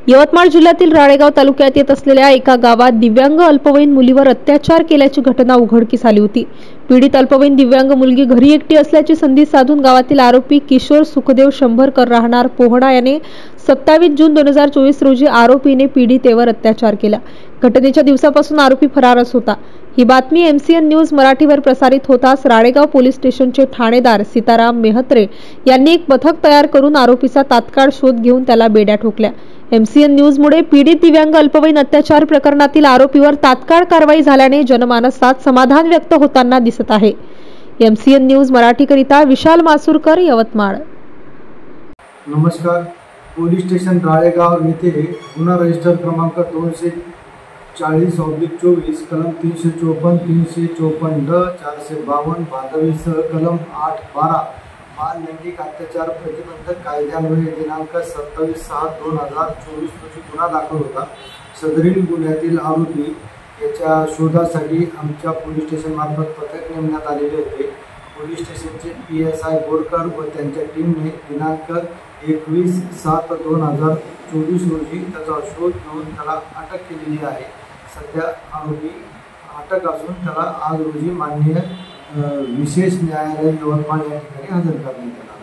यवतमाळ जिल्ह्यातील राळेगाव तालुक्यात येत असलेल्या एका गावात दिव्यांग अल्पवयीन मुलीवर अत्याचार केल्याची घटना उघडकीस आली होती। पीडित अल्पवयीन दिव्यांग मुलगी घरी एकटी असल्याची संधी साधून गावातील आरोपी किशोर सुखदेव शंभरकर राहणार पोहणा याने 27 जून 2024 रोजी आरोपीने पीडितेवर अत्याचार केला। घटनेच्या दिवसापासून आरोपी फरारच होता। ही बातमी MCN न्यूज मराठीवर प्रसारित होताच राळेगाव पोलीस स्टेशनचे ठाणेदार सीताराम मेहत्रे यांनी एक पथक तयार करून आरोपीचा तात्काळ शोध घेऊन त्याला बेड्या ठोकल्या। MCN न्यूजमुळे पीडित दिव्यांग अल्पवयीन अत्याचार प्रकरणातील आरोपीवर तात्काळ कारवाई झाल्याने जनमानसात समाधान व्यक्त होताना दिसत आहे। MCN न्यूज मराठीकरिता विशाल मासुरकर, यवतमाळ। नमस्कार। पोलीस स्टेशन राळेगाव येथे गुन्हा रजिस्टर क्रमांक 240/24 कलम 354, 354 ड, 452 भादवीसह कलम 8/12 बाल लैंगिक अत्याचार प्रतिबंधक कायद्यान्वये दिनांक 27/6/2024 रोजी गुन्हा दाखल होता। सदरील गुन्ह्यातील आरोपी याच्या शोधासाठी आमच्या पोलीस स्टेशन मार्फत पथक नेमण्यात आलेले होते। पोलीस स्टेशनचे PSI बोरकर व त्यांच्या टीमने दिनांक 21/7/2024 रोजी त्याचा शोध घेऊन त्याला अटक केलेली आहे। सध्या आरोपी अटक असून त्याला आज रोजी माननीय विशेष न्यायालय यवतमाळ या ठिकाणी हजर करण्यात आले।